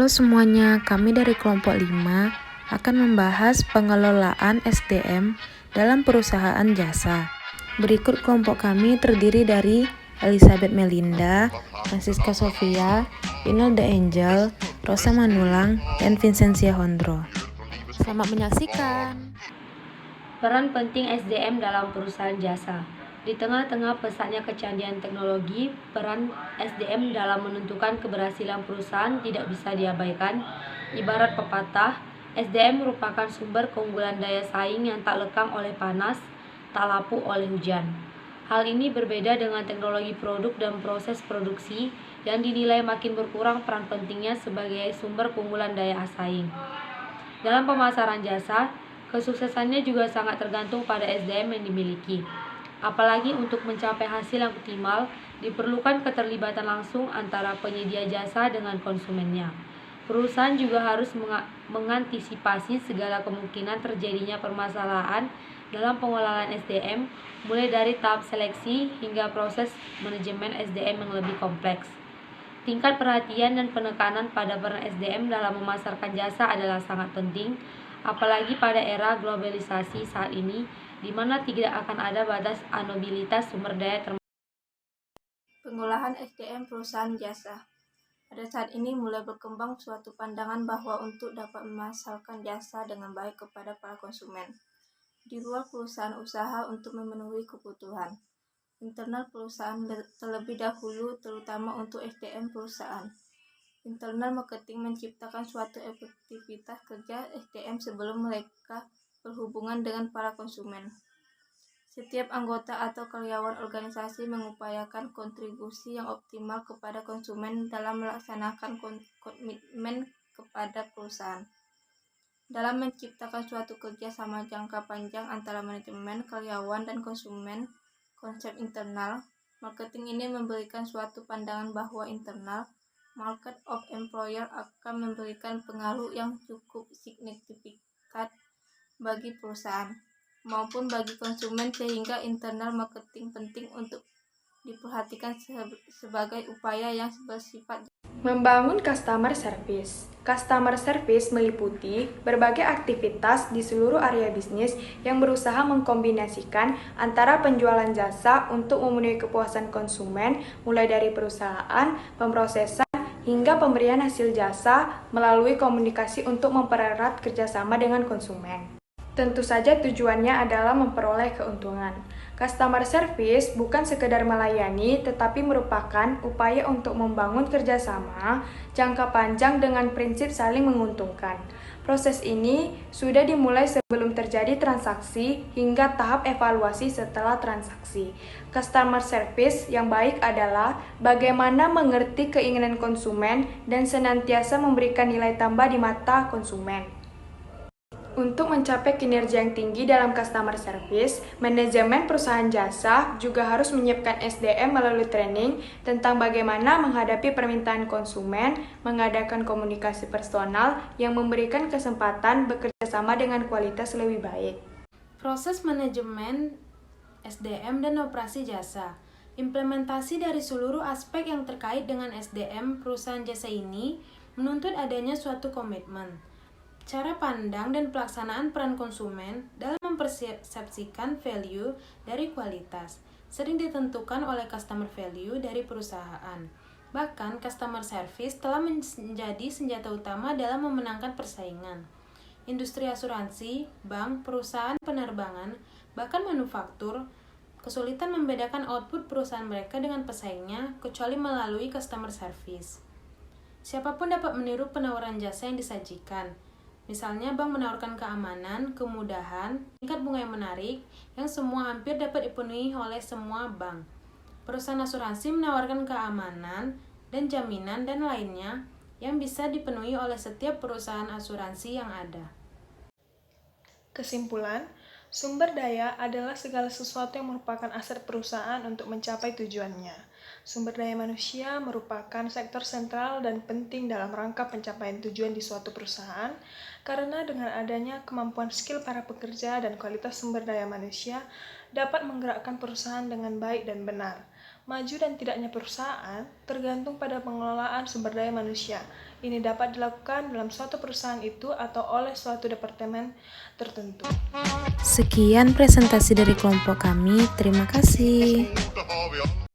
Halo semuanya, kami dari kelompok 5 akan membahas pengelolaan SDM dalam perusahaan jasa. Berikut kelompok kami terdiri dari Elizabeth Melinda, Francisca Sofia, Inolda Angel, Rosa Manulang, dan Vincentia Hondro. Selamat menyaksikan. Peran penting SDM dalam perusahaan jasa. Di tengah-tengah pesatnya kecanggihan teknologi, peran SDM dalam menentukan keberhasilan perusahaan tidak bisa diabaikan. Ibarat pepatah, SDM merupakan sumber keunggulan daya saing yang tak lekang oleh panas, tak lapuk oleh hujan. Hal ini berbeda dengan teknologi produk dan proses produksi yang dinilai makin berkurang peran pentingnya sebagai sumber keunggulan daya saing. Dalam pemasaran jasa, kesuksesannya juga sangat tergantung pada SDM yang dimiliki. Apalagi untuk mencapai hasil yang optimal, diperlukan keterlibatan langsung antara penyedia jasa dengan konsumennya. Perusahaan juga harus mengantisipasi segala kemungkinan terjadinya permasalahan dalam pengelolaan SDM, mulai dari tahap seleksi hingga proses manajemen SDM yang lebih kompleks. Tingkat perhatian dan penekanan pada peran SDM dalam memasarkan jasa adalah sangat penting, apalagi pada era globalisasi saat ini, di mana tidak akan ada batas anobilitas sumber daya Pengolahan SDM perusahaan jasa. Pada saat ini mulai berkembang suatu pandangan bahwa untuk dapat memasarkan jasa dengan baik kepada para konsumen, di luar perusahaan usaha untuk memenuhi kebutuhan internal perusahaan terlebih dahulu, terutama untuk SDM perusahaan. Internal marketing menciptakan suatu efektivitas kerja SDM sebelum mereka berhubungan dengan para konsumen. Setiap anggota atau karyawan organisasi mengupayakan kontribusi yang optimal kepada konsumen dalam melaksanakan komitmen kepada perusahaan. Dalam menciptakan suatu kerjasama jangka panjang antara manajemen, karyawan, dan konsumen, konsep internal marketing ini memberikan suatu pandangan bahwa internal market of employer akan memberikan pengaruh yang cukup signifikan bagi perusahaan maupun bagi konsumen, sehingga internal marketing penting untuk diperhatikan sebagai upaya yang bersifat membangun customer service. Customer service meliputi berbagai aktivitas di seluruh area bisnis yang berusaha mengkombinasikan antara penjualan jasa untuk memenuhi kepuasan konsumen, mulai dari perusahaan, pemrosesan, hingga pemberian hasil jasa melalui komunikasi untuk mempererat kerjasama dengan konsumen. Tentu saja tujuannya adalah memperoleh keuntungan. Customer service bukan sekedar melayani, tetapi merupakan upaya untuk membangun kerjasama jangka panjang dengan prinsip saling menguntungkan. Proses ini sudah dimulai sebelum terjadi transaksi hingga tahap evaluasi setelah transaksi. Customer service yang baik adalah bagaimana mengerti keinginan konsumen dan senantiasa memberikan nilai tambah di mata konsumen. Untuk mencapai kinerja yang tinggi dalam customer service, manajemen perusahaan jasa juga harus menyiapkan SDM melalui training tentang bagaimana menghadapi permintaan konsumen, mengadakan komunikasi personal yang memberikan kesempatan bekerja sama dengan kualitas lebih baik. Proses manajemen SDM dan operasi jasa. Implementasi dari seluruh aspek yang terkait dengan SDM perusahaan jasa ini menuntut adanya suatu komitmen. Cara pandang dan pelaksanaan peran konsumen dalam mempersepsikan value dari kualitas sering ditentukan oleh customer value dari perusahaan. Bahkan, customer service telah menjadi senjata utama dalam memenangkan persaingan. Industri asuransi, bank, perusahaan penerbangan, bahkan manufaktur, kesulitan membedakan output perusahaan mereka dengan pesaingnya kecuali melalui customer service. Siapapun dapat meniru penawaran jasa yang disajikan. Misalnya, bank menawarkan keamanan, kemudahan, tingkat bunga yang menarik, yang semua hampir dapat dipenuhi oleh semua bank. Perusahaan asuransi menawarkan keamanan dan jaminan dan lainnya yang bisa dipenuhi oleh setiap perusahaan asuransi yang ada. Kesimpulan, sumber daya adalah segala sesuatu yang merupakan aset perusahaan untuk mencapai tujuannya. Sumber daya manusia merupakan sektor sentral dan penting dalam rangka pencapaian tujuan di suatu perusahaan, karena dengan adanya kemampuan skill para pekerja dan kualitas sumber daya manusia dapat menggerakkan perusahaan dengan baik dan benar. Maju dan tidaknya perusahaan tergantung pada pengelolaan sumber daya manusia. Ini dapat dilakukan dalam suatu perusahaan itu atau oleh suatu departemen tertentu. Sekian presentasi dari kelompok kami. Terima kasih.